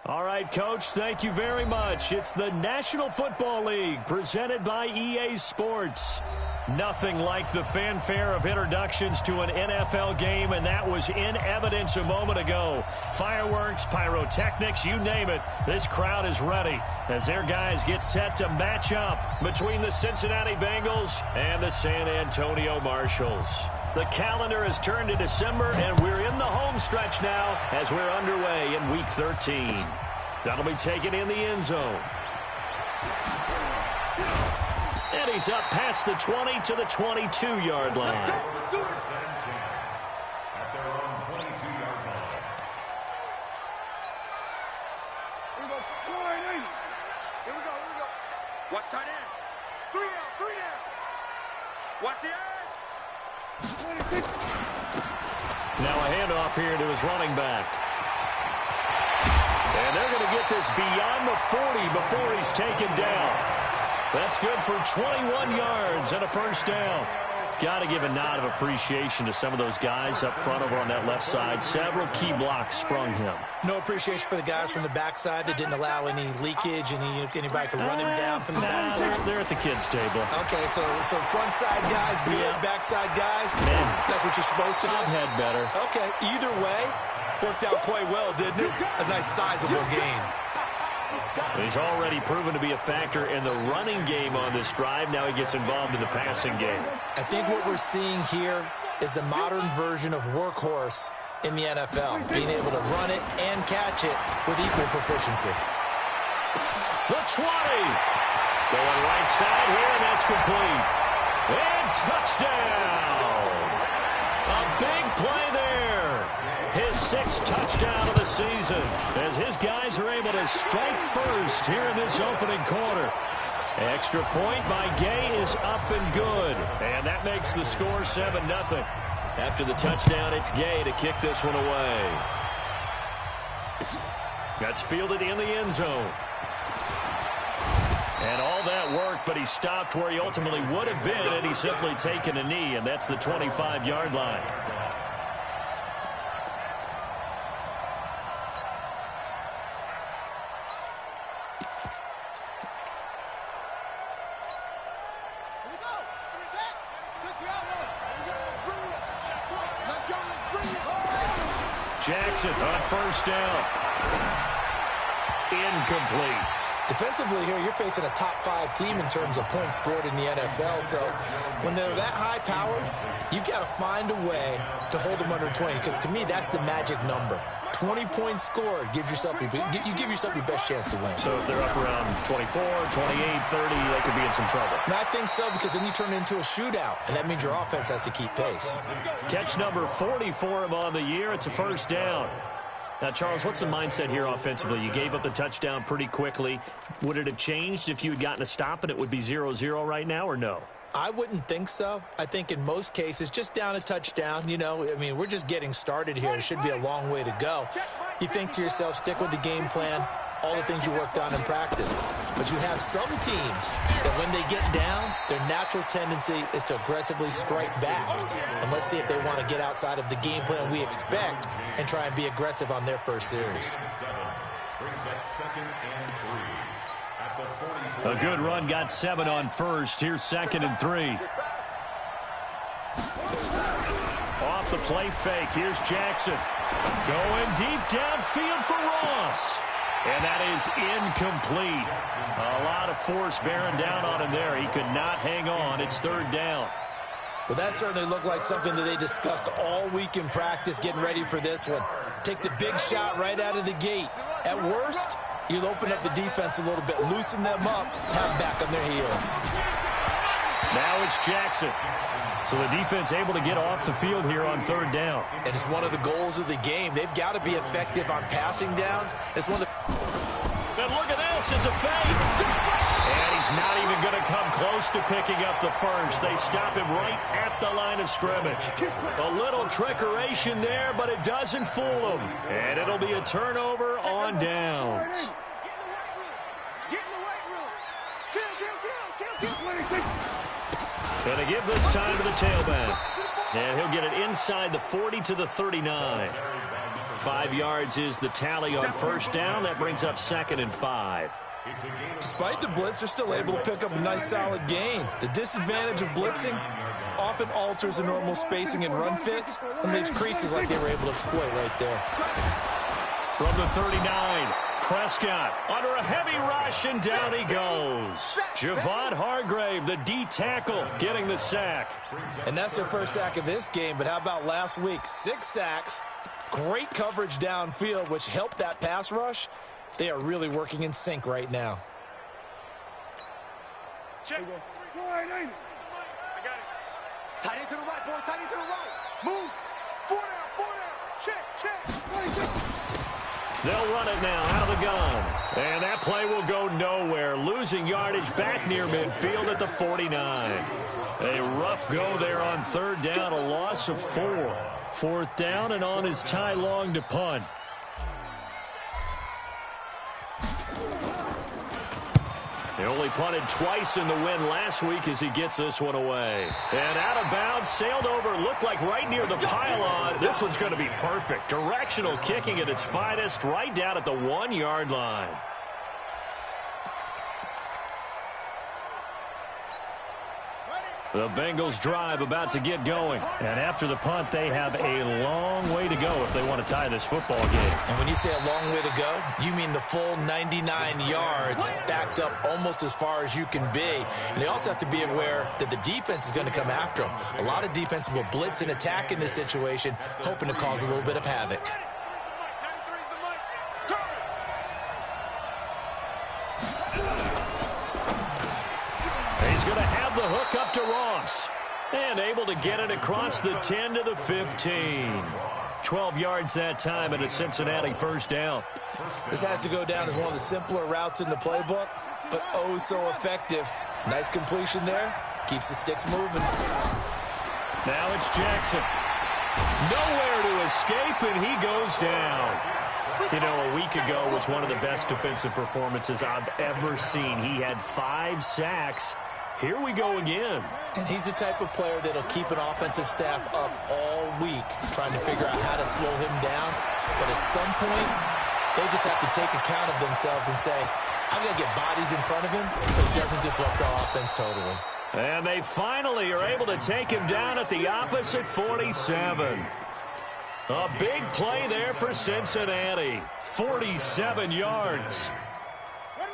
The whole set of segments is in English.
All right, Coach, thank you very much. It's the National Football League presented by EA Sports. Nothing like the fanfare of introductions to an NFL game, and that was in evidence a moment ago. Fireworks, pyrotechnics, you name it. This crowd is ready as their guys get set to match up between the Cincinnati Bengals and the San Antonio Marshals. The calendar has turned to December, and we're in the home stretch now as we're underway in Week 13. That'll be taken in the end zone. And he's up past the 20 to the 22-yard line. At their own 22-yard line. Here we go. Here we go. Watch tight end. 3 down. Watch the edge. Now a handoff here to his running back. And they're going to get this beyond the 40 before he's taken down. That's good for 21 yards and a first down. Got to give a nod of appreciation to some of those guys up front over on that left side. Several key blocks sprung him. No appreciation for the guys from the backside that didn't allow any leakage, anybody could run him down from the backside. They're at the kids' table. Okay, so front side guys, good, backside guys, that's what you're supposed to do? I've had better. Okay, either way, worked out quite well, didn't it? A nice sizable gain. He's already proven to be a factor in the running game on this drive. Now he gets involved in the passing game. I think what we're seeing here is the modern version of workhorse in the NFL, being able to run it and catch it with equal proficiency. The 20. Going right side here, and that's complete. And touchdown. A big play there. His 6th touchdown of the season as his guys are able to strike first here in this opening quarter. Extra point by Gay is up and good. And that makes the score 7-0. After the touchdown, it's Gay to kick this one away. That's fielded in the end zone. And all that work, but he stopped where he ultimately would have been had he simply taken a knee, and that's the 25-yard line. Jackson on first down. Incomplete. Defensively here, you're facing a top 5 team in terms of points scored in the NFL. So when they're that high-powered, you've got to find a way to hold them under 20. Because to me, that's the magic number. 20 points scored gives yourself you give yourself your best chance to win. So if they're up around 24, 28, 30, they could be in some trouble. And I think so, because then you turn it into a shootout, and that means your offense has to keep pace. Catch number 40 for him on the year. It's a first down. Now, Charles, what's the mindset here offensively? You gave up the touchdown pretty quickly. Would it have changed if you had gotten a stop and it would be 0-0 right now, or no? I wouldn't think so. I think in most cases, just down a touchdown, we're just getting started here. It should be a long way to go. You think to yourself, stick with the game plan, all the things you worked on in practice. But you have some teams that when they get down, their natural tendency is to aggressively strike back. And let's see if they want to get outside of the game plan we expect and try and be aggressive on their first series. A good run, got 7 on first. Here's 2nd and 3. Off the play fake. Here's Jackson. Going deep downfield for Ross. And that is incomplete. A lot of force bearing down on him there. He could not hang on. It's 3rd down. Well, that certainly looked like something that they discussed all week in practice, getting ready for this one. Take the big shot right out of the gate. At worst, you'll open up the defense a little bit, loosen them up, have them back on their heels. Now it's Jackson. So the defense able to get off the field here on 3rd down. And it's one of the goals of the game. They've got to be effective on passing downs. It's one of the... And look at this, it's a fake. And he's not even going to come close to picking up the first. They stop him right at the line of scrimmage. A little trickeration there, but it doesn't fool him. And it'll be a turnover on downs. Going to give this time to the tailback. And he'll get it inside the 40 to the 39. 5 yards is the tally on first down. That brings up 2nd and 5. Despite the blitz, they're still able to pick up a nice, solid gain. The disadvantage of blitzing often alters the normal spacing and run fits and leaves creases like they were able to exploit right there. From the 39, Prescott under a heavy rush, and down he goes. Javon Hargrave, the D tackle, getting the sack. And that's their first sack of this game, but how about last week? 6 sacks, great coverage downfield, which helped that pass rush. They are really working in sync right now. Check. Wide, ain't it? I got it. Tight end to the right, boy. Tight end to the right. Move. 4 down. Check. They'll run it now out of the gun. And that play will go nowhere. Losing yardage back near midfield at the 49. A rough go there on 3rd down, a loss of 4. 4th down, and on is Ty Long to punt. He only punted twice in the win last week as he gets this one away. And out of bounds, sailed over, looked like right near the pylon. This one's going to be perfect. Directional kicking at its finest, right down at the 1-yard line. The Bengals drive about to get going. And after the punt, they have a long way to go if they want to tie this football game. And when you say a long way to go, you mean the full 99 yards, backed up almost as far as you can be. And they also have to be aware that the defense is going to come after them. A lot of defense will blitz and attack in this situation, hoping to cause a little bit of havoc. He's going to have the hook up to Ross. And able to get it across the 10 to the 15. 12 yards that time and a Cincinnati 1st down. This has to go down as one of the simpler routes in the playbook, but oh so effective. Nice completion there. Keeps the sticks moving. Now it's Jackson. Nowhere to escape, and he goes down. You know, a week ago was one of the best defensive performances I've ever seen. He had 5 sacks. Here we go again. And he's the type of player that'll keep an offensive staff up all week, trying to figure out how to slow him down. But at some point, they just have to take account of themselves and say, I'm going to get bodies in front of him so he doesn't disrupt our offense totally. And they finally are able to take him down at the opposite 47. A big play there for Cincinnati. 47 yards.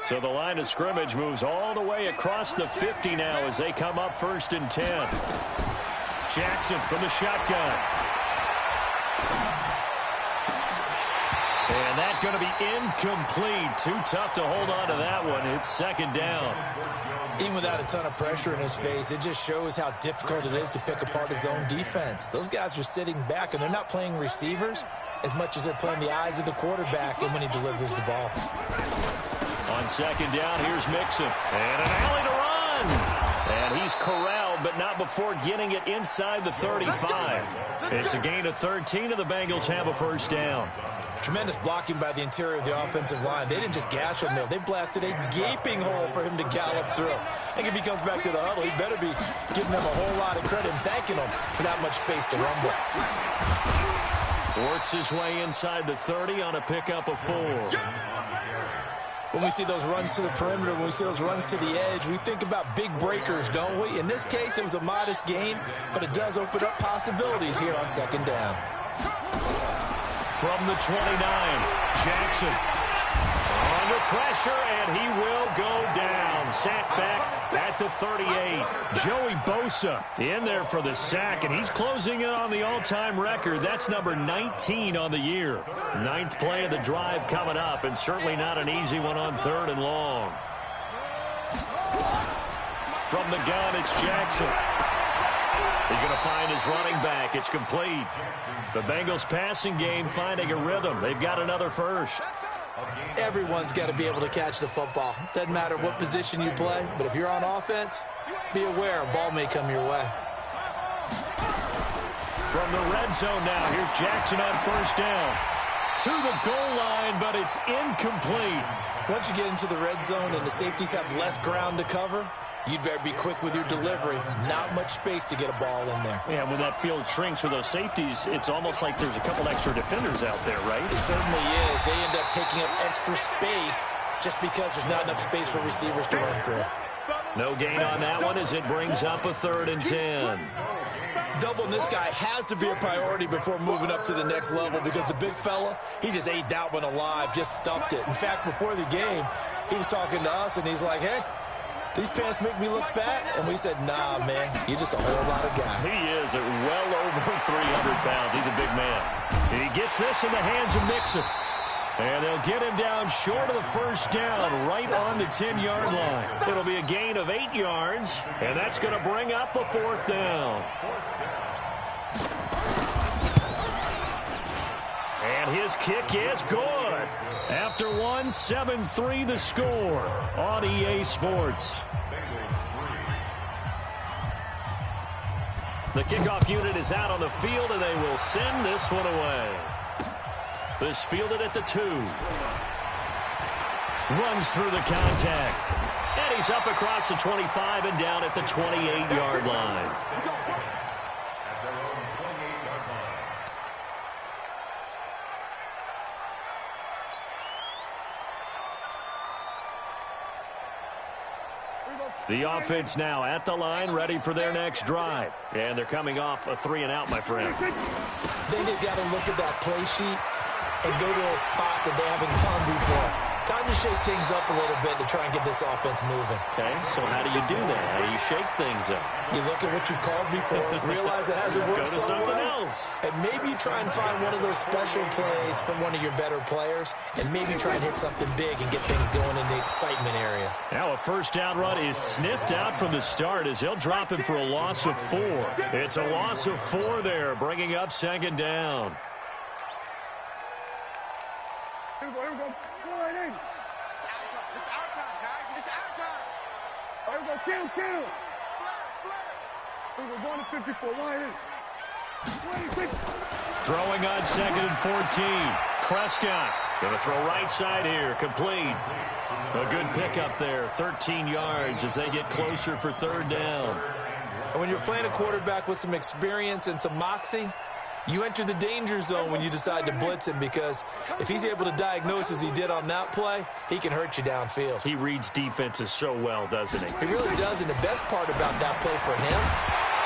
So the line of scrimmage moves all the way across the 50 now as they come up 1st and 10. Jackson from the shotgun. And that's going to be incomplete. Too tough to hold on to that one. It's 2nd down. Even without a ton of pressure in his face, it just shows how difficult it is to pick apart his own defense. Those guys are sitting back, and they're not playing receivers as much as they're playing the eyes of the quarterback and when he delivers the ball. On 2nd down, here's Mixon. And an alley to run. And he's corralled, but not before getting it inside the 35. It's a gain of 13, and the Bengals have a 1st down. Tremendous blocking by the interior of the offensive line. They didn't just gash him there. They blasted a gaping hole for him to gallop through. I think if he comes back to the huddle, he better be giving them a whole lot of credit and thanking them for that much space to rumble. Works his way inside the 30 on a pickup of 4. When we see those runs to the perimeter, when we see those runs to the edge, we think about big breakers, don't we? In this case, it was a modest gain, but it does open up possibilities here on 2nd down. From the 29, Jackson under pressure, and he will go down. Sacked back at the 38. Joey Bosa in there for the sack, and he's closing in on the all-time record. That's number 19 on the year. 9th play of the drive coming up, and certainly not an easy one on 3rd and long. From the gun, it's Jackson. He's going to find his running back. It's complete. The Bengals passing game finding a rhythm. They've got another 1st. Everyone's got to be able to catch the football. Doesn't matter what position you play, but if you're on offense, be aware a ball may come your way. From the red zone now, here's Jackson on 1st down. To the goal line, but it's incomplete. Once you get into the red zone and the safeties have less ground to cover, you'd better be quick with your delivery. Not much space to get a ball in there. Yeah, when that field shrinks for those safeties, it's almost like there's a couple extra defenders out there, right? It certainly is. They end up taking up extra space just because there's not enough space for receivers to run through. No gain on that one as it brings up a 3rd and 10. Doubling this guy has to be a priority before moving up to the next level because the big fella, he just ate that one alive, just stuffed it. In fact, before the game, he was talking to us, and he's like, hey, these pants make me look fat? And we said, nah, man, you're just a whole lot of guy. He is at well over 300 pounds. He's a big man. And he gets this in the hands of Mixon. And they'll get him down short of the 1st down, right on the 10-yard line. It'll be a gain of 8 yards, and that's going to bring up a 4th down. And his kick is good. After one, 7-3 the score on EA Sports. The kickoff unit is out on the field, and they will send this one away. This fielded at the 2. Runs through the contact. And he's up across the 25 and down at the 28-yard line. The offense now at the line, ready for their next drive. And they're coming off a 3-and-out, my friend. I think they've got to look at that play sheet and go to a spot that they haven't gone before. Time to shake things up a little bit to try and get this offense moving. Okay, so how do you do that? How do you shake things up? You look at what you called before, realize it hasn't worked Go to something well, else. and maybe try and find one of those special plays from one of your better players, and maybe try and hit something big and get things going in the excitement area. Now a 1st down run is sniffed out from the start as he'll drop him for a loss of 4. It's a loss of 4 there, bringing up 2nd down. Here we go. Go right in. This is our time, guys. This is our time. Here we go. Kill. Here we go. Going to 54. Line in. 26. Throwing on 2nd and 14. Prescott going to throw right side here. Complete. A good pickup there. 13 yards as they get closer for 3rd down. And when you're playing a quarterback with some experience and some moxie, you enter the danger zone when you decide to blitz him, because if he's able to diagnose as he did on that play, he can hurt you downfield. He reads defenses so well, doesn't he? He really does, and the best part about that play for him,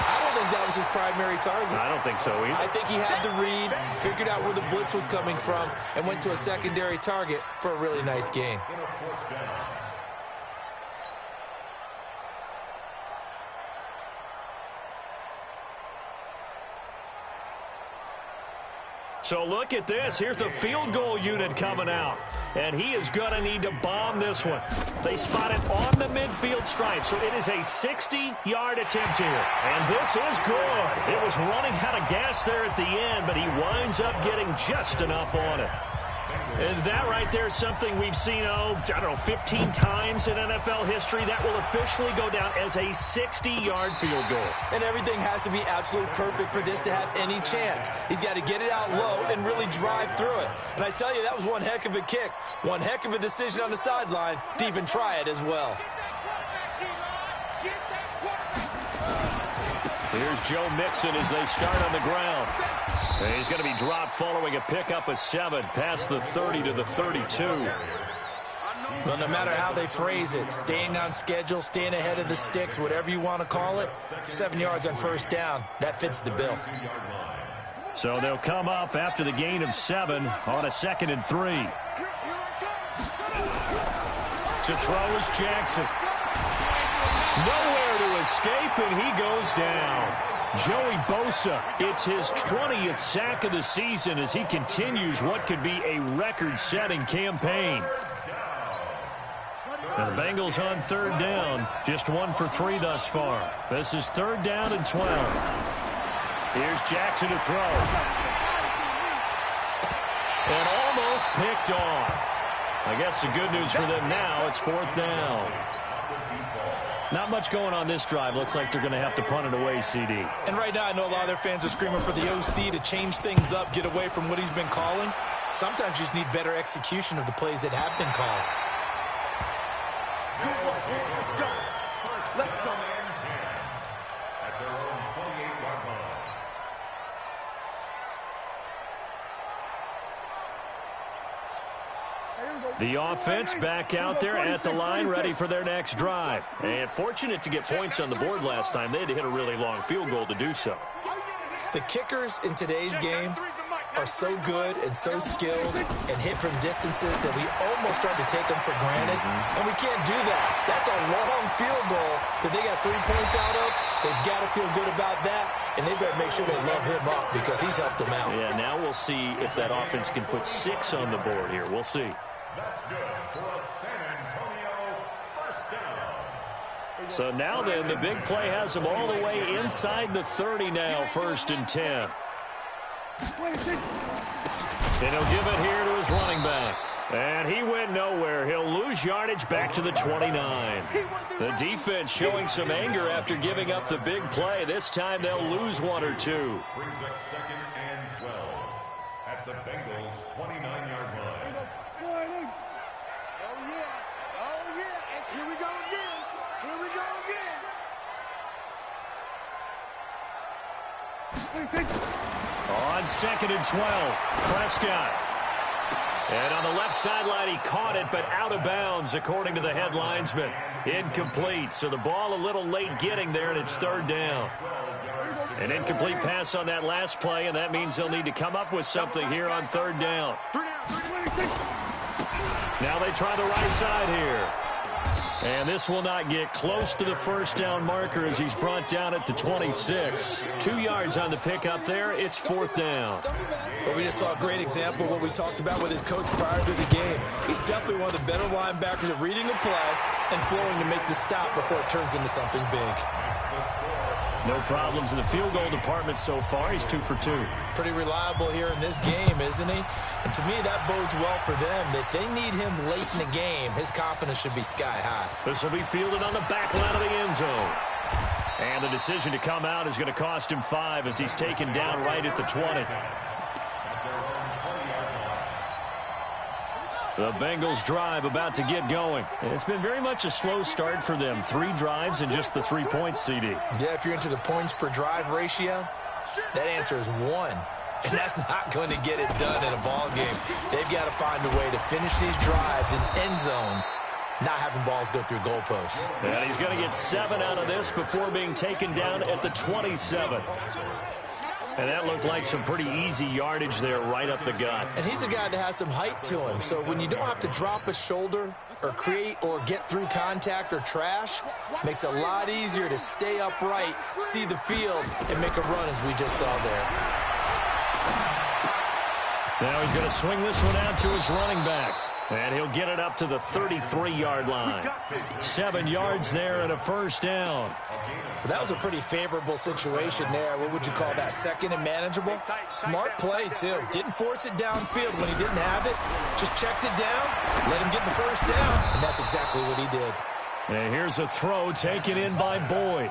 I don't think that was his primary target. I don't think so either. I think he had the read, figured out where the blitz was coming from, and went to a secondary target for a really nice gain. So look at this. Here's the field goal unit coming out. And he is going to need to bomb this one. They spot it on the midfield stripe. So it is a 60-yard attempt here. And this is good. It was running out of gas there at the end, but he winds up getting just enough on it. And that right there is something we've seen, 15 times in NFL history. That will officially go down as a 60-yard field goal. And everything has to be absolutely perfect for this to have any chance. He's got to get it out low and really drive through it. And I tell you, that was one heck of a kick. One heck of a decision on the sideline to even try it as well. Here's Joe Mixon as they start on the ground. And he's going to be dropped following a pickup of 7 past the 30 to the 32. Well, no matter how they phrase it, staying on schedule, staying ahead of the sticks, whatever you want to call it, 7 yards on 1st down, that fits the bill. So they'll come up after the gain of 7 on a 2nd and 3. To throw is Jackson. Nowhere to escape, and he goes down. Joey Bosa, it's his 20th sack of the season as he continues what could be a record-setting campaign. And the Bengals on 3rd down, just 1 for 3 thus far. This is 3rd down and 12. Here's Jackson to throw. And almost picked off. I guess the good news for them now, it's 4th down. Not much going on this drive. Looks like they're going to have to punt it away, CD. And right now, I know a lot of their fans are screaming for the OC to change things up, get away from what he's been calling. Sometimes you just need better execution of the plays that have been called. The offense back out there at the line, ready for their next drive. And fortunate to get points on the board last time. They had to hit a really long field goal to do so. The kickers in today's game are so good and so skilled and hit from distances that we almost start to take them for granted, and we can't do that. That's a long field goal that they got 3 points out of. They've got to feel good about that, and they better make sure they love him up because he's helped them out. Yeah, now we'll see if that offense can put 6 on the board here. We'll see. That's good for a San Antonio first down. So now then, the big play has them all the way inside the 30 now, 1st and 10. And he'll give it here to his running back. And he went nowhere. He'll lose yardage back to the 29. The defense showing some anger after giving up the big play. This time they'll lose 1 or 2. Brings up 2nd and 12 at the Bengals' 29-yard line. Oh, yeah. Oh, yeah. And here we go again. Here we go again. On 2nd and 12, Prescott. And on the left sideline, he caught it, but out of bounds, according to the head linesman. Incomplete, so the ball a little late getting there, and it's 3rd down. An incomplete pass on that last play, and that means they'll need to come up with something here on 3rd down. Now they try the right side here. And this will not get close to the 1st down marker as he's brought down at the 26. 2 yards on the pickup there. It's 4th down. But we just saw a great example of what we talked about with his coach prior to the game. He's definitely one of the better linebackers at reading the play and flowing to make the stop before it turns into something big. No problems in the field goal department so far. He's 2 for 2. Pretty reliable here in this game, isn't he? And to me, that bodes well for them. If they need him late in the game, his confidence should be sky high. This will be fielded on the back line of the end zone. And the decision to come out is going to cost him 5 as he's taken down right at the 20. The Bengals drive about to get going. And it's been very much a slow start for them. 3 drives and just the 3 points, CD. Yeah, if you're into the points per drive ratio, that answer is 1. And that's not going to get it done in a ball game. They've got to find a way to finish these drives in end zones, not having balls go through goalposts. And he's going to get 7 out of this before being taken down at the 27. And that looked like some pretty easy yardage there right up the gut. And he's a guy that has some height to him. So when you don't have to drop a shoulder or create or get through contact or trash, makes it a lot easier to stay upright, see the field, and make a run as we just saw there. Now he's going to swing this one out to his running back. And he'll get it up to the 33-yard line. 7 yards there and a 1st down. Well, that was a pretty favorable situation there. What would you call that? 2nd and manageable? Smart play, too. Didn't force it downfield when he didn't have it. Just checked it down, let him get the 1st down, and that's exactly what he did. And here's a throw taken in by Boyd.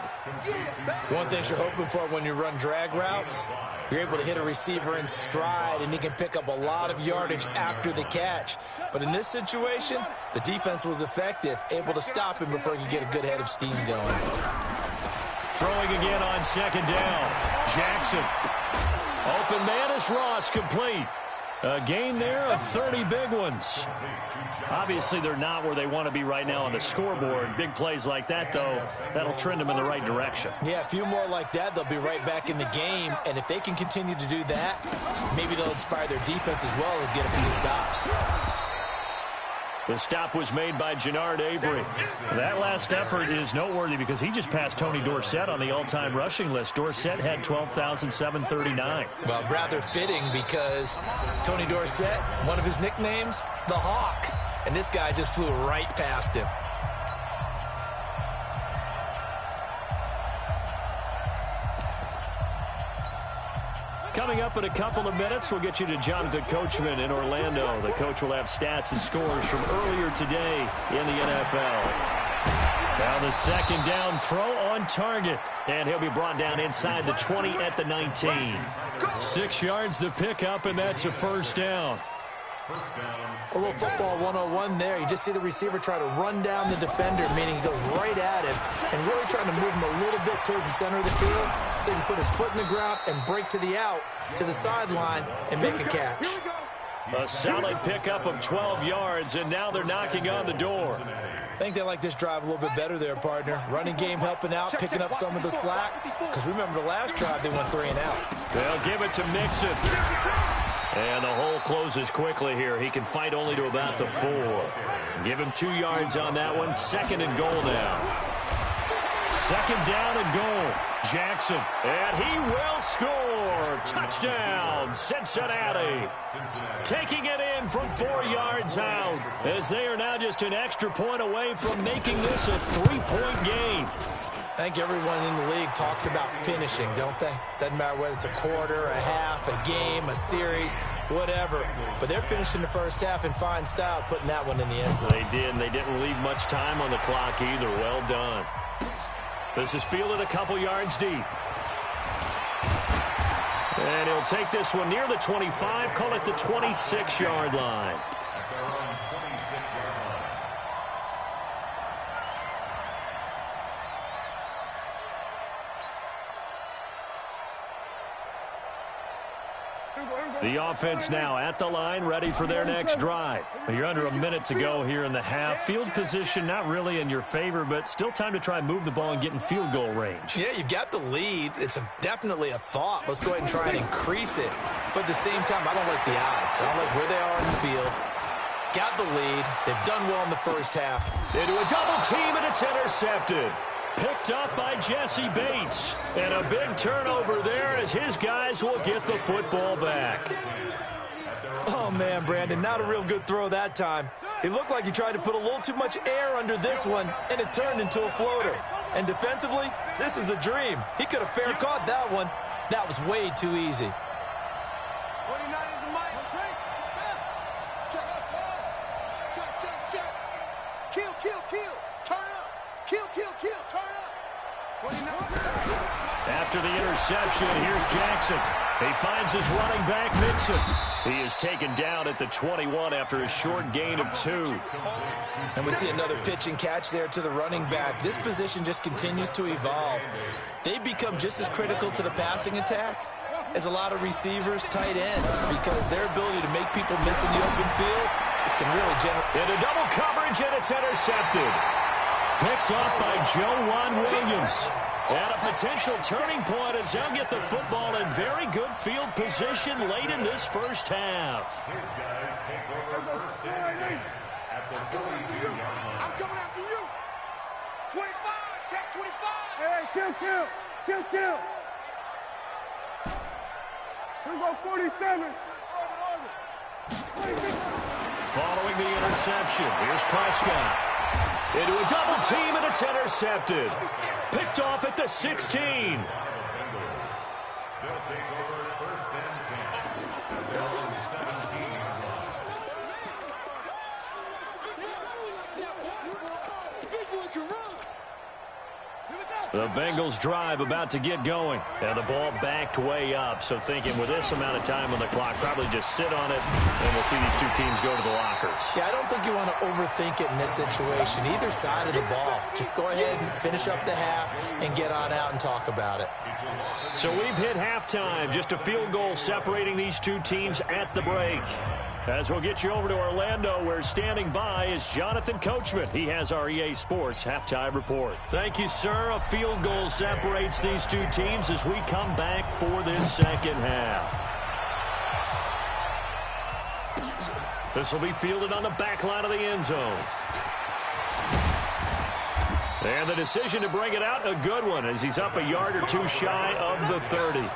One thing you're hoping for when you run drag routes, you're able to hit a receiver in stride, and he can pick up a lot of yardage after the catch. But in this situation, the defense was effective, able to stop him before he could get a good head of steam going. Throwing again on 2nd down. Jackson. Open man is Ross, complete. A gain there of 30 big ones. Obviously, they're not where they want to be right now on the scoreboard. Big plays like that, though, that'll trend them in the right direction. Yeah, a few more like that, they'll be right back in the game. And if they can continue to do that, maybe they'll inspire their defense as well and get a few stops. The stop was made by Jannard Avery. That last effort is noteworthy because he just passed Tony Dorsett on the all-time rushing list. Dorsett had 12,739. Well, rather fitting because Tony Dorsett, one of his nicknames, the Hawk. And this guy just flew right past him. Coming up in a couple of minutes, we'll get you to Jonathan Coachman in Orlando. The coach will have stats and scores from earlier today in the NFL. Now the 2nd down throw on target. And he'll be brought down inside the 20 at the 19. 6 yards the pickup, and that's a 1st down. A little football 101 there. You just see the receiver try to run down the defender, meaning he goes right at him and really trying to move him a little bit towards the center of the field so he can put his foot in the ground and break to the out, to the sideline, and make a catch. A solid pickup of 12 yards, and now they're knocking on the door. I think they like this drive a little bit better there, partner. Running game helping out, picking up some of the slack. Because remember the last drive, they went 3 and out. They'll give it to Mixon. And the hole closes quickly here. He can fight only to about the 4. Give him 2 yards on that one. 2nd and goal now. 2nd down and goal. Jackson, and he will score. Touchdown, Cincinnati. Taking it in from 4 yards out, as they are now just an extra point away from making this a 3-point game. I think everyone in the league talks about finishing, don't they? Doesn't matter whether it's a quarter, a half, a game, a series, whatever. But they're finishing the first half in fine style, putting that one in the end zone. They did, and they didn't leave much time on the clock either. Well done. This is fielded a couple yards deep. And he'll take this one near the 25, call it the 26-yard line. The offense now at the line, ready for their next drive. You're under a minute to go here in the half. Field position not really in your favor, but still time to try and move the ball and get in field goal range. Yeah, you've got the lead. It's definitely a thought. Let's go ahead and try and increase it. But at the same time, I don't like the odds. I don't like where they are in the field. Got the lead. They've done well in the first half. Into a double team, and it's intercepted. Picked up by Jesse Bates. And a big turnover there as his guys will get the football back. Oh, man, Brandon, not a real good throw that time. It looked like he tried to put a little too much air under this one, and it turned into a floater. And defensively, this is a dream. He could have fair caught that one. That was way too easy. 29 is the mic. Check. Kill. Turn up. Kill. Turn up. 29. After the interception, here's Jackson. He finds his running back, Mixon. He is taken down at the 21 after a short gain of 2. And we see another pitch and catch there to the running back. This position just continues to evolve. They've become just as critical to the passing attack as a lot of receivers, tight ends, because their ability to make people miss in the open field can really generate. Into double coverage, and it's intercepted. Picked up by Juan Williams. And a potential turning point as they'll get the football in very good field position late in this first half. His guys take over 1st and 10 at the 42-yard line. I'm coming after you. 25. Check 25. Hey, kill. Here we go, 47. Following the interception, here's Prescott. Into a double team, and it's intercepted. Picked off at the 16. They'll take over 1st and 10 at their own 17-yard line. The Bengals drive about to get going. And the ball backed way up. So thinking with this amount of time on the clock, probably just sit on it, and we'll see these two teams go to the lockers. Yeah, I don't think you want to overthink it in this situation. Either side of the ball. Just go ahead and finish up the half and get on out and talk about it. So we've hit halftime. Just a field goal separating these two teams at the break. As we'll get you over to Orlando, where standing by is Jonathan Coachman. He has our EA Sports halftime report. Thank you, sir. A field goal separates these two teams as we come back for this second half. This will be fielded on the back line of the end zone. And the decision to bring it out, a good one, as he's up a yard or two shy of the 30.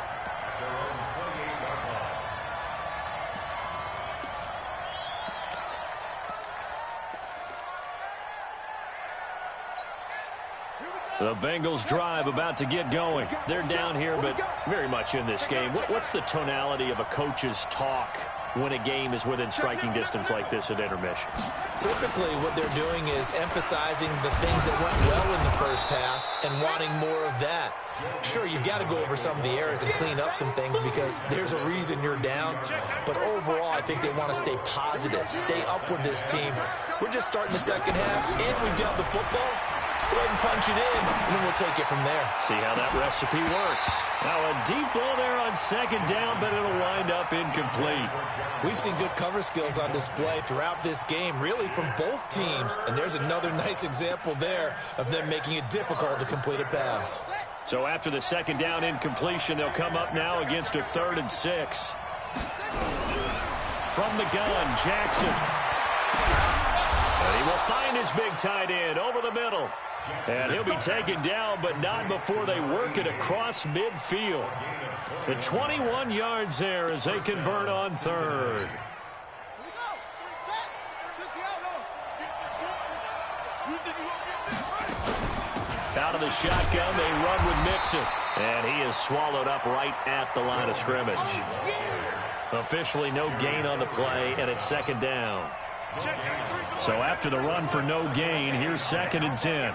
The Bengals drive about to get going. They're down here, but very much in this game. What's the tonality of a coach's talk when a game is within striking distance like this at intermission? Typically, what they're doing is emphasizing the things that went well in the first half and wanting more of that. Sure, you've got to go over some of the errors and clean up some things because there's a reason you're down. But overall, I think they want to stay positive, stay up with this team. We're just starting the second half, and we've got the football. Let's go ahead and punch it in, and then we'll take it from there. See how that recipe works. Now a deep ball there on second down, but it'll wind up incomplete. We've seen good cover skills on display throughout this game, really from both teams. And there's another nice example there of them making it difficult to complete a pass. So after the second down incompletion, they'll come up now against a 3rd and 6. From the gun, Jackson. And he will find his big tight end over the middle. And he'll be taken down, but not before they work it across midfield. The 21 yards there as they convert on 3rd. Out of the shotgun, they run with Mixon. And he is swallowed up right at the line of scrimmage. Officially no gain on the play, and it's 2nd down. So after the run for no gain, here's 2nd and 10.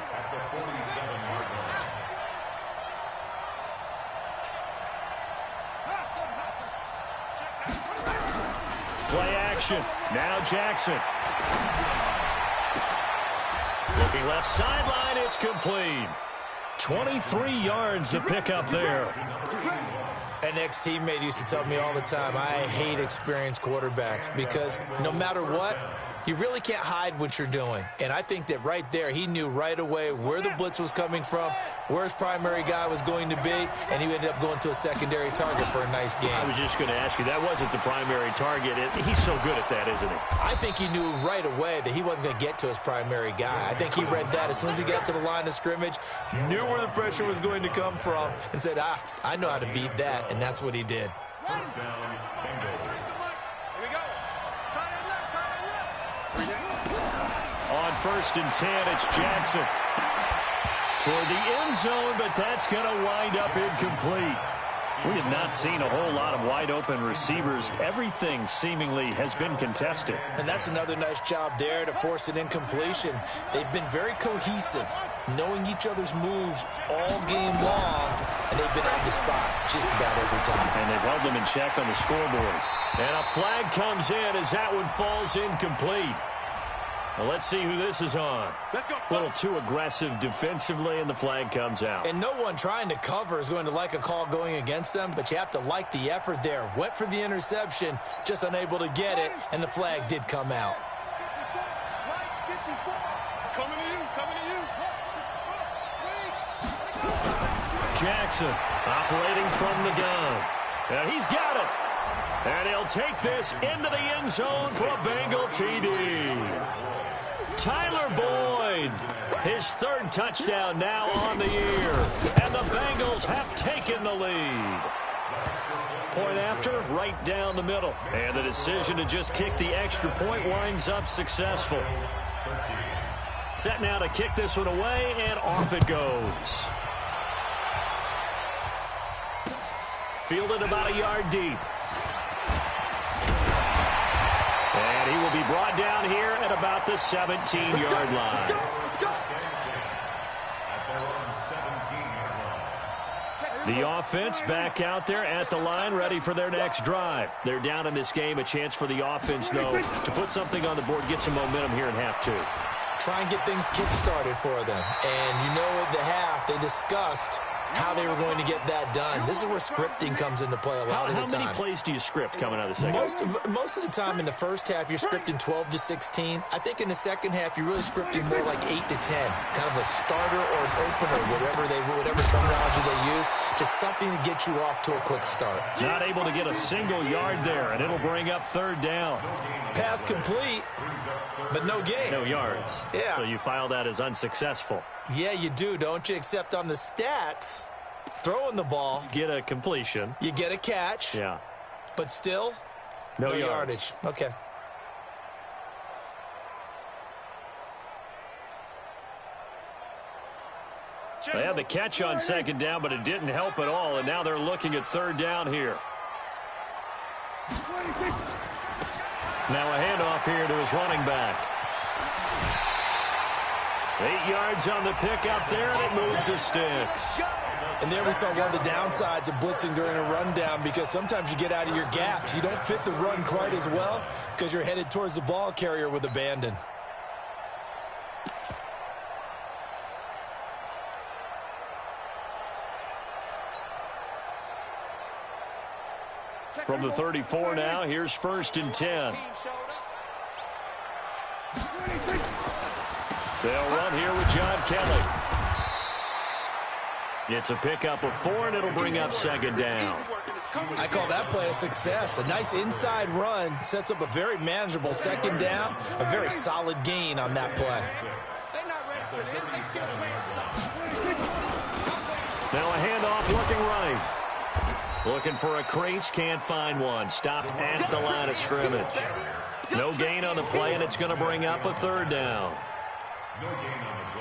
Play action. Now Jackson. Looking left sideline, it's complete. 23 yards to pick up there. An ex-teammate used to tell me all the time, I hate experienced quarterbacks because no matter what, you really can't hide what you're doing. And I think that right there, he knew right away where the blitz was coming from, where his primary guy was going to be, and he ended up going to a secondary target for a nice game. I was just going to ask you, that wasn't the primary target. He's so good at that, isn't he? I think he knew right away that he wasn't going to get to his primary guy. I think he read that as soon as he got to the line of scrimmage, knew where the pressure was going to come from, and said, I know how to beat that, and that's what he did. First down, Bengals. On 1st and 10, it's Jackson. Toward the end zone, but that's going to wind up incomplete. We have not seen a whole lot of wide-open receivers. Everything seemingly has been contested. And that's another nice job there to force an incompletion. They've been very cohesive, knowing each other's moves all game long, and they've been on the spot just about every time. And they've held them in check on the scoreboard. And a flag comes in as that one falls incomplete. Well, let's see who this is on. Let's go. A little too aggressive defensively, and the flag comes out. And no one trying to cover is going to like a call going against them, but you have to like the effort there. Went for the interception, just unable to get it, and the flag did come out. Coming to you. Jackson operating from the gun. And he's got it. And he'll take this into the end zone for a Bengal TD. Tyler Boyd, his 3rd touchdown now on the year. And the Bengals have taken the lead. Point after, right down the middle. And the decision to just kick the extra point winds up successful. Set now to kick this one away, and off it goes. Fielded about a yard deep. And he will be brought down here at about the 17-yard line. The offense back out there at the line, ready for their next drive. They're down in this game. A chance for the offense, though, to put something on the board, get some momentum here in half 2. Try and get things kick-started for them. And you know at the half, they discussed how they were going to get that done. This is where scripting comes into play a lot of the time. How many plays do you script coming out of the second? Most of the time in the first half, you're scripting 12 to 16. I think in the second half, you're really scripting more like 8 to 10. Kind of a starter or an opener, whatever terminology they use. Just something to get you off to a quick start. Not able to get a single yard there, and it'll bring up 3rd down. Pass complete, but no gain. No yards. Yeah. So you file that as unsuccessful. Yeah, you do, don't you? Except on the stats, throwing the ball. Get a completion. You get a catch. Yeah. But still, no yardage. Okay. They had the catch on 2nd down, but it didn't help at all, and now they're looking at 3rd down here. Now a handoff here to his running back. 8 yards on the pickup there, and it moves the sticks. And there we saw one of the downsides of blitzing during a rundown, because sometimes you get out of your gaps. You don't fit the run quite as well because you're headed towards the ball carrier with abandon. From the 34 now, here's 1st and 10. They'll run here with John Kelly. It's a pickup of 4, and it'll bring up 2nd down. I call that play a success. A nice inside run sets up a very manageable 2nd down. A very solid gain on that play. They're not ready for this. They still playing something. Now a handoff looking right. Looking for a crease, can't find one. Stopped at the line of scrimmage. No gain on the play, and it's going to bring up a 3rd down.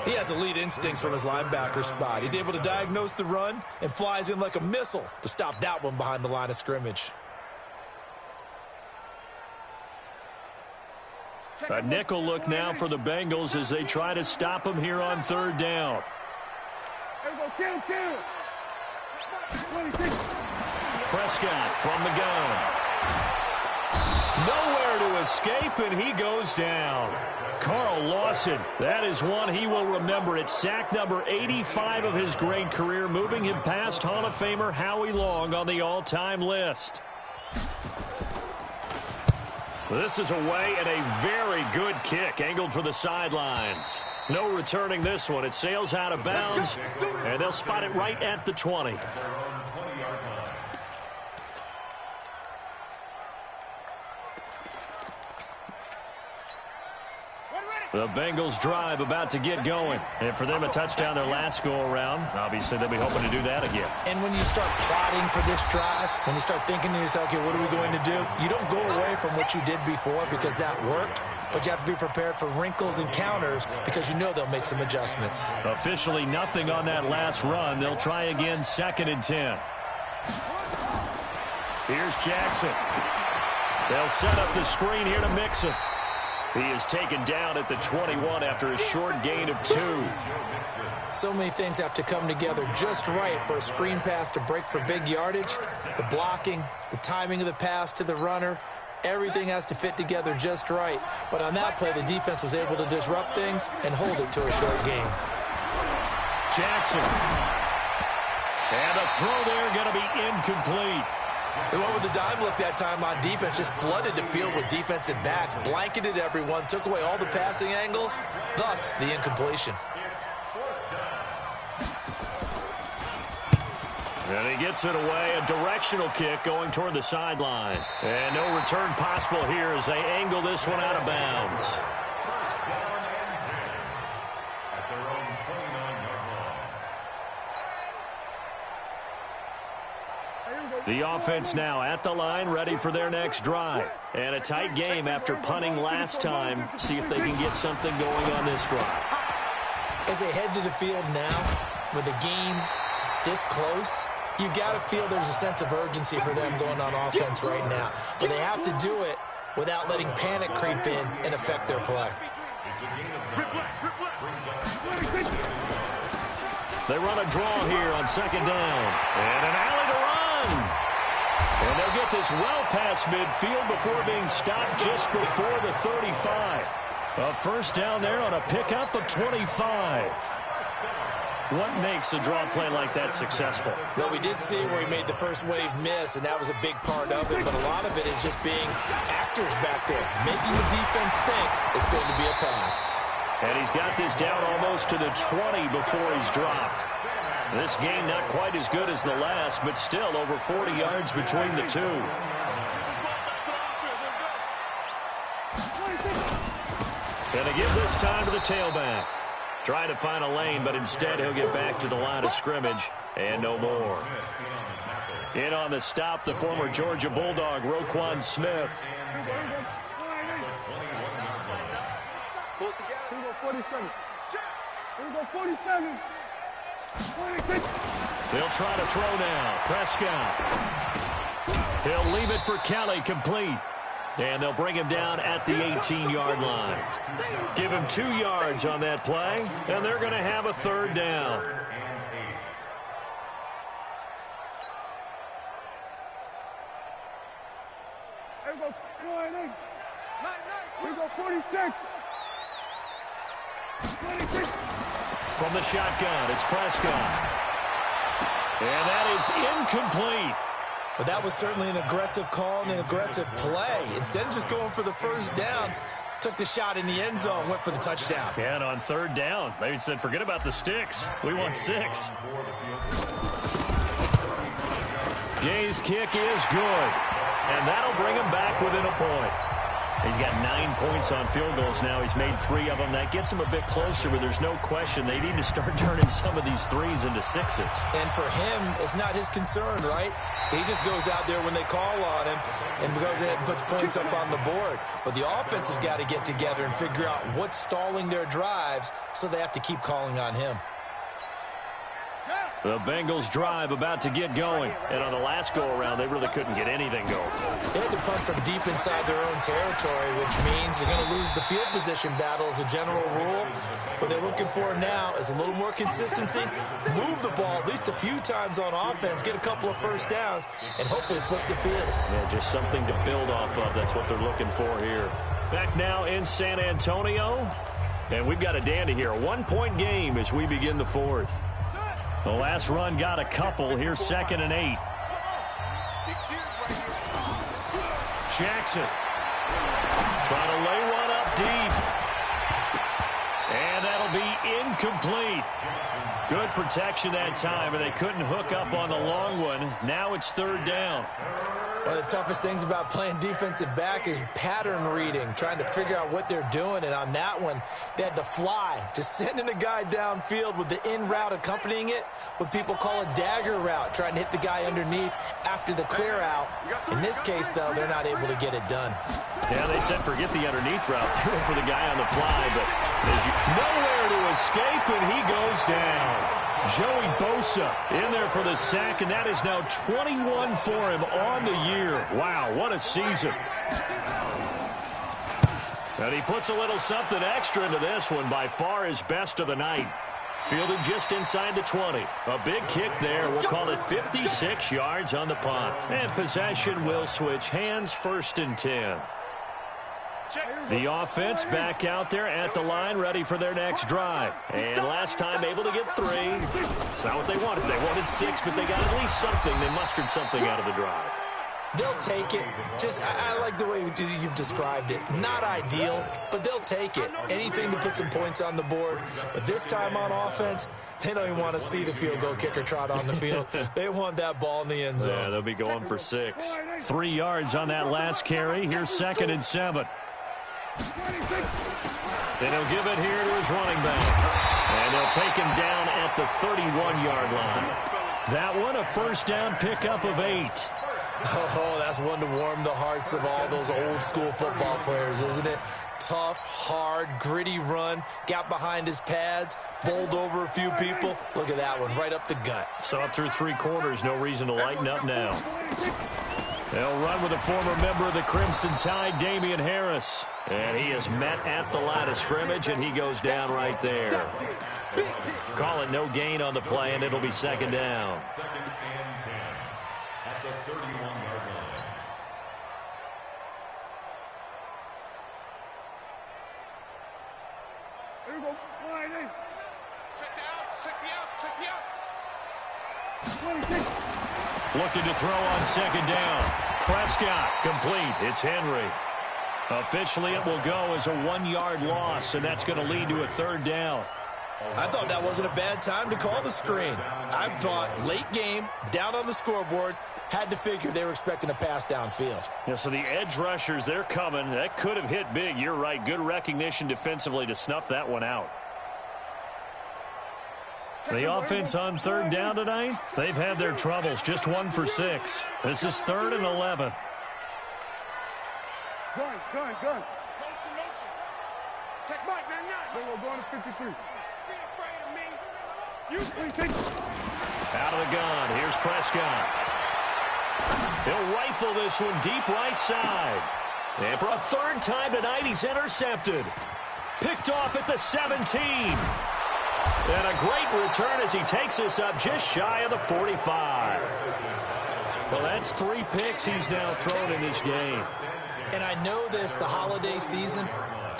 He has elite instincts from his linebacker spot. He's able to diagnose the run and flies in like a missile to stop that one behind the line of scrimmage. A nickel look now for the Bengals as they try to stop him here on 3rd down. Prescott from the gun. Nowhere to escape, and he goes down. Carl Lawson, that is one he will remember. It's sack number 85 of his great career, moving him past Hall of Famer Howie Long on the all-time list. This is away and a very good kick, angled for the sidelines. No returning this one. It sails out of bounds, and they'll spot it right at the 20. The Bengals drive about to get going. And for them, a touchdown their last go-around. Obviously, they'll be hoping to do that again. And when you start plotting for this drive, when you start thinking to yourself, okay, what are we going to do? You don't go away from what you did before because that worked, but you have to be prepared for wrinkles and counters because you know they'll make some adjustments. Officially nothing on that last run. They'll try again, 2nd and 10. Here's Jackson. They'll set up the screen here to mix it. He is taken down at the 21 after a short gain of 2. So many things have to come together just right for a screen pass to break for big yardage. The blocking, the timing of the pass to the runner, everything has to fit together just right. But on that play, the defense was able to disrupt things and hold it to a short gain. Jackson. And a throw there going to be incomplete. They went with the dime look that time on defense, just flooded the field with defensive backs, blanketed everyone, took away all the passing angles, thus the incompletion. And he gets it away, a directional kick going toward the sideline. And no return possible here as they angle this one out of bounds. The offense now at the line, ready for their next drive. And a tight game after punting last time. See if they can get something going on this drive. As they head to the field now, with the game this close, you've got to feel there's a sense of urgency for them going on offense right now. But they have to do it without letting panic creep in and affect their play. They run a draw here on 2nd down. And an alley to run. And they'll get this well past midfield before being stopped just before the 35. A 1st down there on a pickup of 25. What makes a draw play like that successful? Well, we did see where he made the first wave miss, and that was a big part of it. But a lot of it is just being actors back there, making the defense think it's going to be a pass. And he's got this down almost to the 20 before he's dropped. This game not quite as good as the last, but still over 40 yards between the two. Gonna give this time to the tailback. Trying to find a lane, but instead he'll get back to the line of scrimmage and no more. In on the stop, the former Georgia Bulldog, Roquan Smith. Pull it together. Here we go, 47. Here we go, 47. 26. They'll try to throw now. Prescott. He'll leave it for Kelly, complete. And they'll bring him down at the 18-yard line. Give him 2 yards on that play, and they're going to have a 3rd down. Here we go, 48. Here we go, 46. 26. From the shotgun, it's Prescott. And that is incomplete. But that was certainly an aggressive call and an aggressive play. Instead of just going for the first down, took the shot in the end zone, went for the touchdown. Yeah, and on third down, they said, forget about the sticks. We want 6. Gay's kick is good, and that'll bring him back within a point. He's got 9 points on field goals now. He's made 3 of them. That gets him a bit closer, but there's no question they need to start turning some of these 3s into 6s. And for him, it's not his concern, right? He just goes out there when they call on him and goes ahead and puts points up on the board. But the offense has got to get together and figure out what's stalling their drives, so they have to keep calling on him. The Bengals drive about to get going. And on the last go-around, they really couldn't get anything going. They had to punt from deep inside their own territory, which means you're going to lose the field position battle as a general rule. What they're looking for now is a little more consistency, move the ball at least a few times on offense, get a couple of first downs, and hopefully flip the field. Yeah, just something to build off of. That's what they're looking for here. Back now in San Antonio. And we've got a dandy here. A 1-point game as we begin the 4th. The last run got a couple. Here's 2nd and 8. Jackson trying to lay one up deep. And that'll be incomplete. Good protection that time, and they couldn't hook up on the long one. Now it's 3rd down. One of the toughest things about playing defensive back is pattern reading, trying to figure out what they're doing. And on that one, they had to fly, just sending a guy downfield with the in route accompanying it, what people call a dagger route, trying to hit the guy underneath after the clear out. In this case, though, they're not able to get it done. Yeah, they said forget the underneath route. They went for the guy on the fly, but nowhere to escape, and he goes down. Joey Bosa in there for the sack, and that is now 21 for him on the year. Wow, what a season. And he puts a little something extra into this one, by far his best of the night. Fielded just inside the 20. A big kick there. We'll call it 56 yards on the punt. And possession will switch hands, 1st and 10. The offense back out there at the line, ready for their next drive. And last time able to get 3. It's not what they wanted. They wanted 6, but they got at least something. They mustered something out of the drive. They'll take it. I like the way you've described it. Not ideal, but they'll take it. Anything to put some points on the board. But this time on offense, they don't even want to see the field goal kicker trot on the field. They want that ball in the end zone. Yeah, they'll be going for 6. 3 yards on that last carry. Here's 2nd and 7. Then he'll give it here to his running back. And they'll take him down at the 31-yard line. That one, a 1st down pickup of 8. Oh, that's one to warm the hearts of all those old-school football players, isn't it? Tough, hard, gritty run, got behind his pads, bowled over a few people. Look at that one, right up the gut. So up through 3 quarters, no reason to lighten up now. They'll run with a former member of the Crimson Tide, Damian Harris. And he is met at the line of scrimmage, and he goes down right there. Call it no gain on the play, and it'll be 2nd down. 2nd and 10 at the 31-yard line. Here we go. Line in. Check the out, check the out. 26. Looking to throw on 2nd down. Prescott complete. It's Henry. Officially, it will go as a 1-yard loss, and that's going to lead to a 3rd down. I thought that wasn't a bad time to call the screen. I thought late game, down on the scoreboard, had to figure they were expecting a pass downfield. Yeah, so the edge rushers, they're coming. That could have hit big. You're right. Good recognition defensively to snuff that one out. The offense on 3rd down tonight, they've had their troubles. Just 1 for 6. This is 3rd and 11. Gun. Motion. Check Mike, man, Then we're going to 53. Be afraid of me. You 26. Out of the gun. Here's Prescott. He'll rifle this one deep right side. And for a 3rd time tonight, he's intercepted. Picked off at the 17. And a great return as he takes us up just shy of the 45. Well, that's 3 picks he's now thrown in this game. And I know this, the holiday season,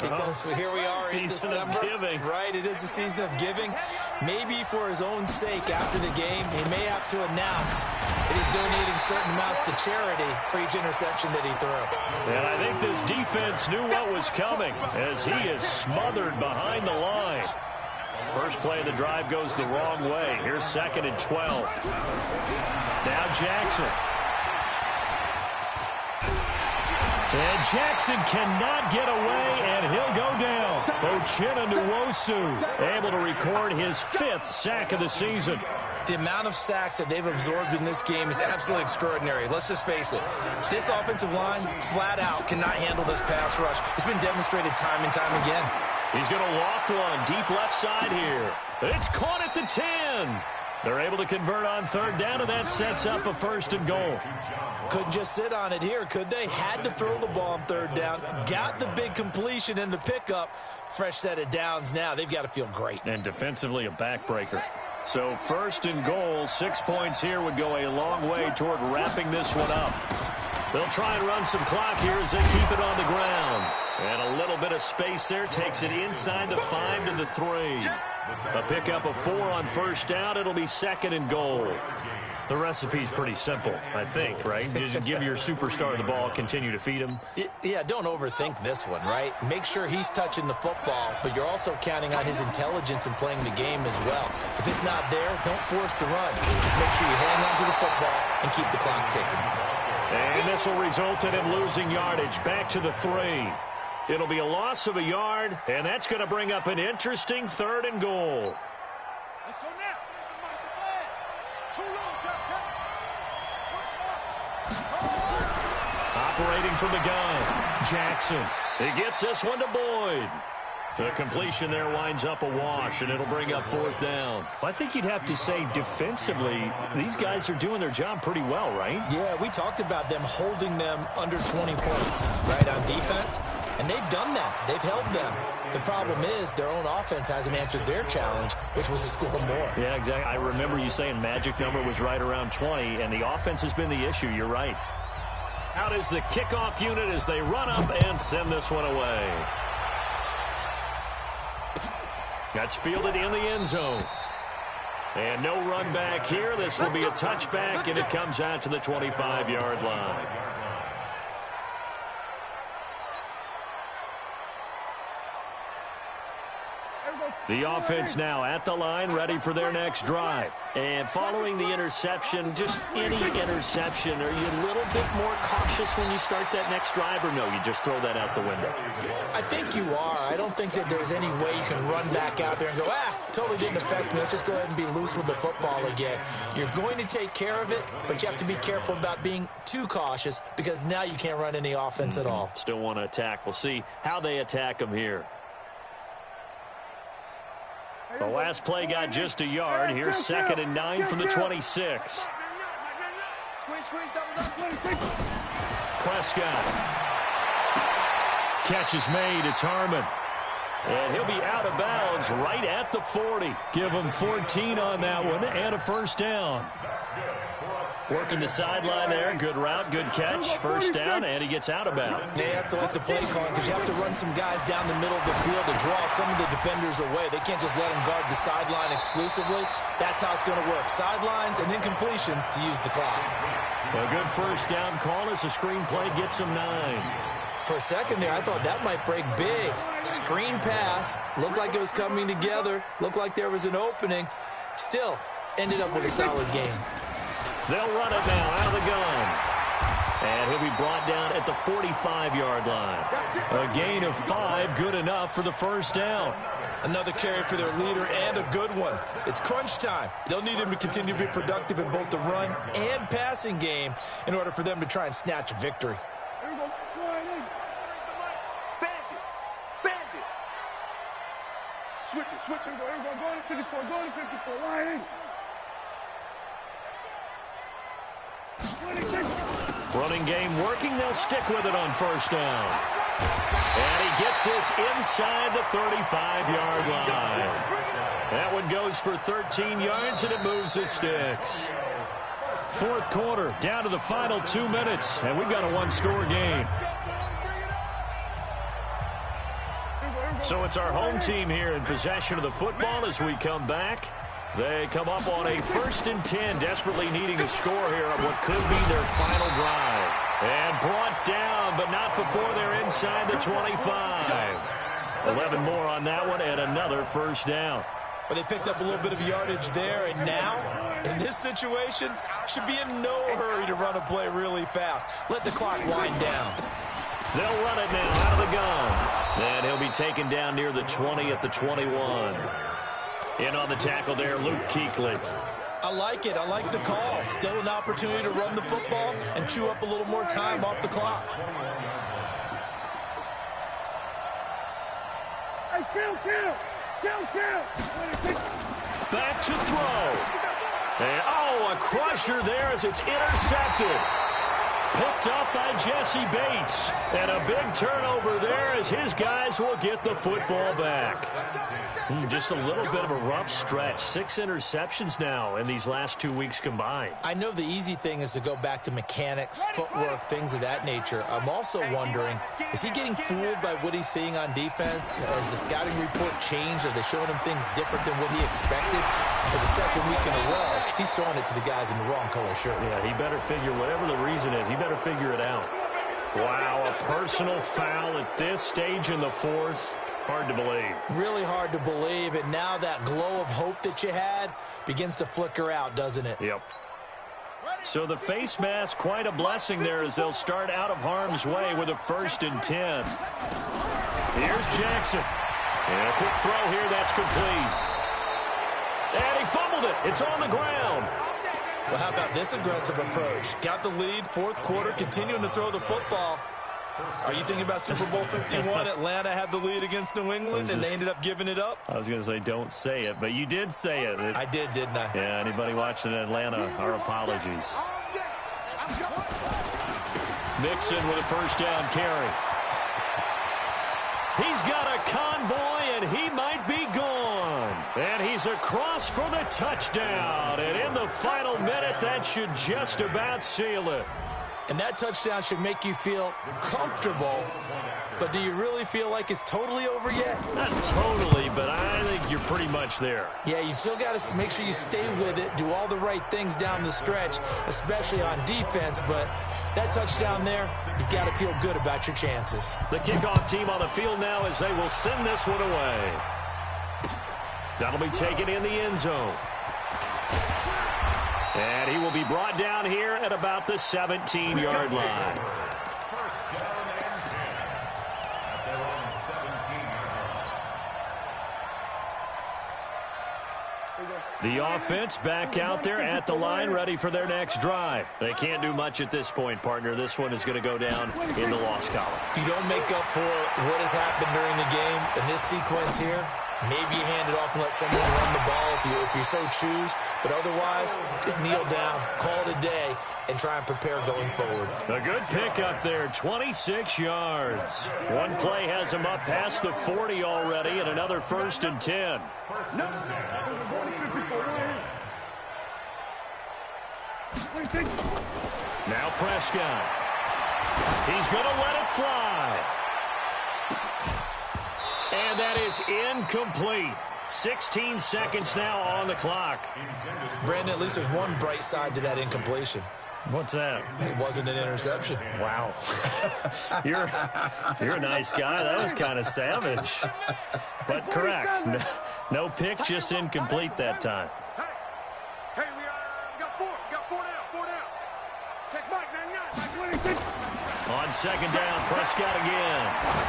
because here we are in Season of December. giving. Right, it is the season of giving. Maybe for his own sake after the game, he may have to announce that he's donating certain amounts to charity for each interception that he threw. And I think this defense knew what was coming as he is smothered behind the line. First play of the drive goes the wrong way. Here's 2nd and 12. Now Jackson. And Jackson cannot get away, and he'll go down. Uchenna Nwosu able to record his 5th sack of the season. The amount of sacks that they've absorbed in this game is absolutely extraordinary. Let's just face it. This offensive line, flat out, cannot handle this pass rush. It's been demonstrated time and time again. He's going to loft one deep left side here. It's caught at the 10. They're able to convert on 3rd down, and that sets up a 1st and goal. Couldn't just sit on it here, could they? Had to throw the ball on 3rd down. Got the big completion in the pickup. Fresh set of downs now. They've got to feel great. And defensively, a backbreaker. So 1st and goal, 6 points here would go a long way toward wrapping this one up. They'll try and run some clock here as they keep it on the ground. And a little bit of space there takes it inside the 5 to the 3. A pickup of 4 on 1st down. It'll be 2nd and goal. The recipe's pretty simple, I think, right? Just give your superstar the ball, continue to feed him. Yeah, don't overthink this one, right? Make sure he's touching the football, but you're also counting on his intelligence in playing the game as well. If it's not there, don't force the run. Just make sure you hang on to the football and keep the clock ticking. And this will result in him losing yardage back to the 3. It'll be a loss of a yard, and that's going to bring up an interesting 3rd and goal. Let's go now. Too long, Operating from the gun, Jackson. He gets this one to Boyd. The completion there winds up a wash, and it'll bring up 4th down. I think you'd have to say defensively, these guys are doing their job pretty well, right? Yeah, we talked about them holding them under 20 points, right, on defense. And they've done that. They've held them. The problem is their own offense hasn't answered their challenge, which was to score more. Yeah, exactly. I remember you saying magic number was right around 20, and the offense has been the issue. You're right. Out is the kickoff unit as they run up and send this one away. That's fielded in the end zone. And no run back here. This will be a touchback, and it comes out to the 25-yard line. The offense now at the line, ready for their next drive. And following the interception, just any interception, are you a little bit more cautious when you start that next drive, or no, you just throw that out the window? I think you are. I don't think that there's any way you can run back out there and go, totally didn't affect me. Let's just go ahead and be loose with the football again. You're going to take care of it, but you have to be careful about being too cautious because now you can't run any offense at all. Still want to attack. We'll see how they attack them here. The last play got just a yard. Here's 2nd and 9 from the 26. Prescott. Catch is made. It's Harmon. And he'll be out of bounds right at the 40. Give him 14 on that one and a 1st down. Working the sideline there. Good route, good catch. 1st down, and he gets out of bounds. They have to let the play call because you have to run some guys down the middle of the field to draw some of the defenders away. They can't just let them guard the sideline exclusively. That's how it's going to work. Sidelines and incompletions to use the clock. A good 1st down call as the screen play gets him 9. For a second there, I thought that might break big. Screen pass. Looked like it was coming together. Looked like there was an opening. Still, ended up with a solid game. They'll run it now out of the gun. And he'll be brought down at the 45-yard line. A gain of 5, good enough for the 1st down. Another carry for their leader and a good one. It's crunch time. They'll need him to continue to be productive in both the run and passing game in order for them to try and snatch a victory. Bandit. Switch it. Go to 54, line in. Running game working. They'll stick with it on 1st down. And he gets this inside the 35-yard line. That one goes for 13 yards, and it moves the sticks. 4th quarter, down to the final 2 minutes, and we've got a 1-score game. So it's our home team here in possession of the football as we come back. They come up on a 1st and 10, desperately needing a score here on what could be their final drive. And brought down, but not before they're inside the 25. 11 more on that one and another first down. Well, they picked up a little bit of yardage there, and now, in this situation, should be in no hurry to run a play really fast. Let the clock wind down. They'll run it now out of the gun. And he'll be taken down near the 20 at the 21. In on the tackle there, Luke Kuechly. I like it. I like the call. Still an opportunity to run the football and chew up a little more time off the clock. Hey, kill. Back to throw. And, a crusher there as it's intercepted. Picked up by Jesse Bates. And a big turnover there as his guys will get the football back. Just a little bit of a rough stretch. 6 interceptions now in these last 2 weeks combined. I know the easy thing is to go back to mechanics, footwork, things of that nature. I'm also wondering, is he getting fooled by what he's seeing on defense? Has the scouting report changed? Are they showing him things different than what he expected? For the second week in a row, he's throwing it to the guys in the wrong color shirts. Yeah, he better figure, whatever the reason is, he better figure it out. Wow, a personal foul at this stage in the 4th. Hard to believe. Really hard to believe, and now that glow of hope that you had begins to flicker out, doesn't it? Yep. So the face mask, quite a blessing there as they'll start out of harm's way with a 1st and 10. Here's Jackson. And a quick throw here, that's complete. And he fumbled it. It's on the ground. Well, how about this aggressive approach? Got the lead, 4th quarter, continuing to throw the football. Are you thinking about Super Bowl 51? Atlanta had the lead against New England, and they ended up giving it up? I was going to say don't say it, but you did say it. I did, didn't I? Yeah, anybody watching Atlanta, our apologies. Mixon with a 1st down carry. He's got a convoy, and he might be gone. And he's across for the touchdown. And in the final minute, that should just about seal it. And that touchdown should make you feel comfortable. But do you really feel like it's totally over yet? Not totally, but I think you're pretty much there. Yeah, you've still got to make sure you stay with it, do all the right things down the stretch, especially on defense. But that touchdown there, you've got to feel good about your chances. The kickoff team on the field now as they will send this one away. That'll be taken in the end zone. And he will be brought down here at about the 17-yard line. First down and 10 at their own 17-yard line. The offense back out there at the line, ready for their next drive. They can't do much at this point, partner. This one is going to go down in the loss column. You don't make up for what has happened during the game in this sequence here. Maybe you hand it off and let someone run the ball if you so choose. But otherwise, just kneel down, call it a day, and try and prepare going forward. A good pickup there, 26 yards. One play has him up past the 40 already, and another 1st and 10. Now Prescott. He's going to let it fly. And that is incomplete. 16 seconds now on the clock. Brandon, at least there's one bright side to that incompletion. What's that? It wasn't an interception. Wow. You're a nice guy. That was kind of savage. But correct. No pick, just incomplete that time. Hey, we got four down. Check Mike, 99. On 2nd down, Prescott again.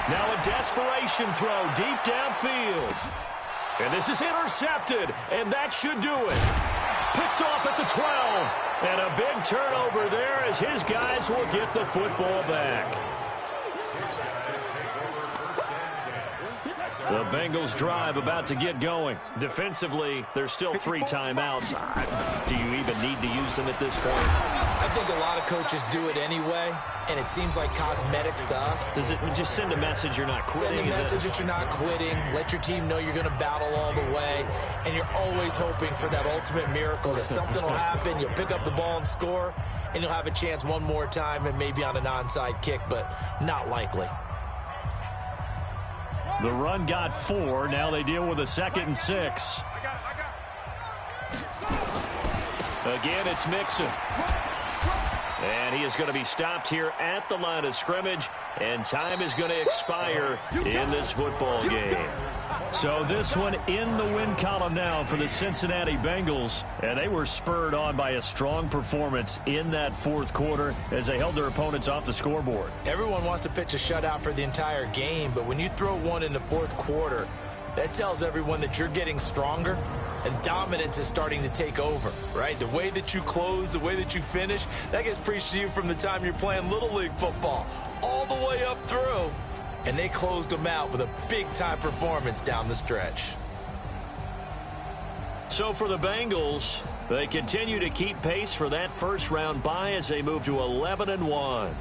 Now a desperation throw deep downfield. And this is intercepted, and that should do it. Picked off at the 12. And a big turnover there as his guys will get the football back. The Bengals drive about to get going. Defensively, there's still 3 timeouts. Do you even need to use them at this point? I think a lot of coaches do it anyway, and it seems like cosmetics to us. Does it just send a message you're not quitting? Send a message that you're not quitting. Let your team know you're going to battle all the way, and you're always hoping for that ultimate miracle that something will happen, you'll pick up the ball and score, and you'll have a chance one more time and maybe on an onside kick, but not likely. The run got 4. Now they deal with a 2nd and 6. Again, it's Mixon. And he is going to be stopped here at the line of scrimmage, and time is going to expire in this football game. So this one in the win column now for the Cincinnati Bengals, and they were spurred on by a strong performance in that 4th quarter as they held their opponents off the scoreboard. Everyone wants to pitch a shutout for the entire game, but when you throw one in the 4th quarter, that tells everyone that you're getting stronger and dominance is starting to take over, right? The way that you close, the way that you finish, that gets preached to you from the time you're playing Little League football all the way up through. And they closed them out with a big-time performance down the stretch. So for the Bengals, they continue to keep pace for that first-round bye as they move to 11-1.